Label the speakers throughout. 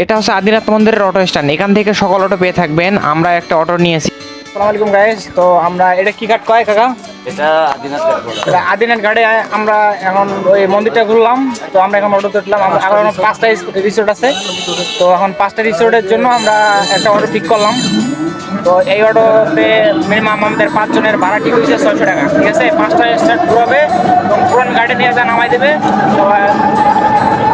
Speaker 1: এটা হচ্ছে আদিনাথ মন্দিরের অটো স্ট্যান্ড। এখান থেকে সকল অটো পেয়ে থাকবেন। আমরা একটা অটো নিয়েছি। আসসালামু আলাইকুম গাইস। তো আমরা এটা কি ঘাট কয় কাকা?
Speaker 2: এটা আদিনাথ ঘাট বলে।
Speaker 1: আদিনাথ ঘাটে আমরা এখন ওই মন্দিরটা ঘুরলাম। তো আমরা এখন অটোতে উঠলাম। আমরা এখন 5টা রিসোর্ট আছে। তো এখন 5টা রিসোর্টের জন্য আমরা একটা অটো ঠিক করলাম। তো এই অটোতে মিনিমাম আমাদের 5 জনের ভাড়া ঠিক হয়েছে 600 টাকা। ঠিক আছে, 5টা স্টার্ট ঘুরাবে এবং পুরান গাড়ি নিয়ে যা নামাই দেবে। তো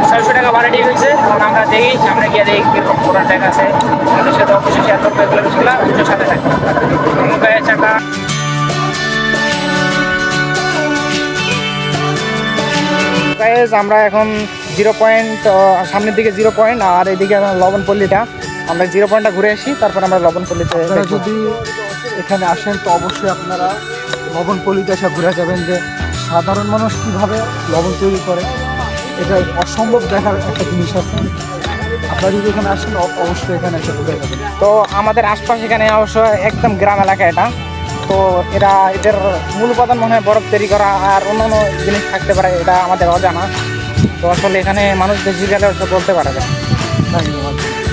Speaker 1: 600 টাকা ভাড়া ঠিক হয়েছে। তখন আমরা দেখি, সামনে গিয়ে দেখি কিরকম পুরান টাকা আছে। আমাদের সাথে অবশ্যই এত এগুলো ছিল সাথে থাকে চাকা। আমরা এখন 0 পয়েন্ট, সামনের দিকে 0 পয়েন্ট আর এইদিকে লবণপল্লীটা। আমরা 0 পয়েন্টটা ঘুরে আসি, তারপর আমরা লবণপল্লীতে।
Speaker 3: যদি এখানে আসেন তো অবশ্যই আপনারা লবণপল্লীতে এসে ঘুরে যাবেন যে সাধারণ মানুষ কীভাবে লবণ তৈরি করে। এটা অসম্ভব দেখার একটা জিনিস আছে। আপনারা যদি এখানে আসেন অবশ্যই এখানে এসে ঘুরে যাবেন।
Speaker 1: তো আমাদের আশপাশ এখানে অবশ্য একদম গ্রাম এলাকা এটা। তো এদের মূল উপাদান মনে হয় বরফ তৈরি করা আর অন্যান্য জিনিস থাকতে পারে, এটা আমাদের অজানা। তো আসলে এখানে মানুষ বেশি গেলে বলতে পারে না।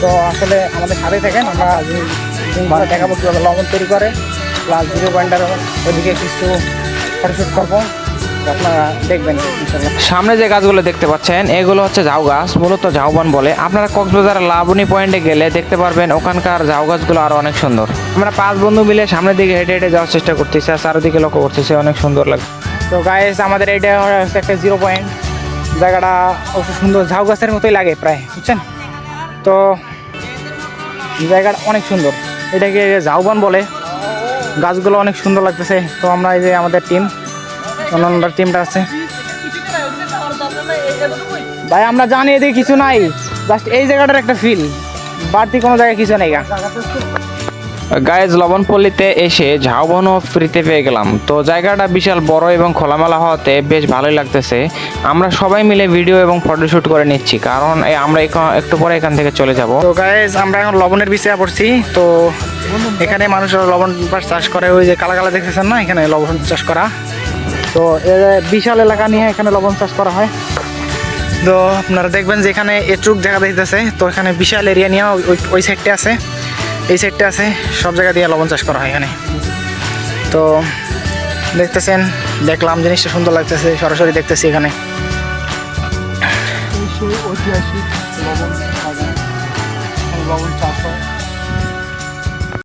Speaker 1: তো আসলে আমাদের সাথে থাকেন, আমরা দেখাবো কীভাবে লবণ তৈরি করে, প্লাস 0 পয়েন্টের ওইদিকে কিছু ফটোশুট করবো, আপনারা দেখবেন। সামনে যে গাছগুলো দেখতে পাচ্ছেন এগুলো হচ্ছে ঝাউ গাছ, মূলত ঝাউবন বলে। আপনারা কক্সবাজার লাবণী পয়েন্টে গেলে দেখতে পারবেন ওখানকার ঝাউ গাছগুলো আরো অনেক সুন্দর। আমরা 5 বন্ধু মিলে সামনের দিকে হেঁটে হেঁটে যাওয়ার চেষ্টা করতেছি আর চারিদিকে লক্ষ্য করতেছি, অনেক সুন্দর লাগে। তো গাইস, আমাদের এইটা হচ্ছে একটা 0 পয়েন্ট। জায়গাটা অবশ্য সুন্দর, ঝাউ গাছের মতোই লাগে প্রায়, বুঝছেন? তো জায়গাটা অনেক সুন্দর, এটাকে ঝাউবন বলে। গাছগুলো অনেক সুন্দর লাগতেছে। তো আমরা এই যে আমাদের টিম, অন্যান্য টিমটা আছে। ভাই আমরা জানি এদিকে কিছু নাই, জাস্ট এই জায়গাটার একটা ফিল, বাড়তি কোনো জায়গায় কিছু নেই। গাইজ, লবণপল্লীতে এসে ঝাউবনও ফ্রিতে পেয়ে গেলাম। তো জায়গাটা বিশাল বড় এবং খোলামেলা হওয়াতে বেশ ভালোই লাগতেছে। আমরা সবাই মিলে ভিডিও এবং ফটোশুট করে নিচ্ছি, কারণ আমরা একটু পরে এখান থেকে চলে যাব। তো গাইজ, আমরা এখন লবণের বিষয়ে পড়ছি। তো এখানে মানুষেরা লবণ চাষ করে, ওই যে কালা কালা দেখতেছেন না, এখানে লবণ চাষ করা। তো বিশাল এলাকা নিয়ে এখানে লবণ চাষ করা হয়। তো আপনারা দেখবেন যে এখানে এটুক জায়গা দিতেছে। তো এখানে বিশাল এরিয়া নিয়ে ওই সাইডটা আছে, এই সাইডটা আছে, সব জায়গা দিয়ে লবণ চাষ করা হয় এখানে। তো দেখতেছেন, দেখলাম জিনিসটা সুন্দর লাগতেছে, সরাসরি দেখতেছি এখানে।
Speaker 3: সেই ঐতিহাসিক লবণ বাগান, লবণ চাষ হয়।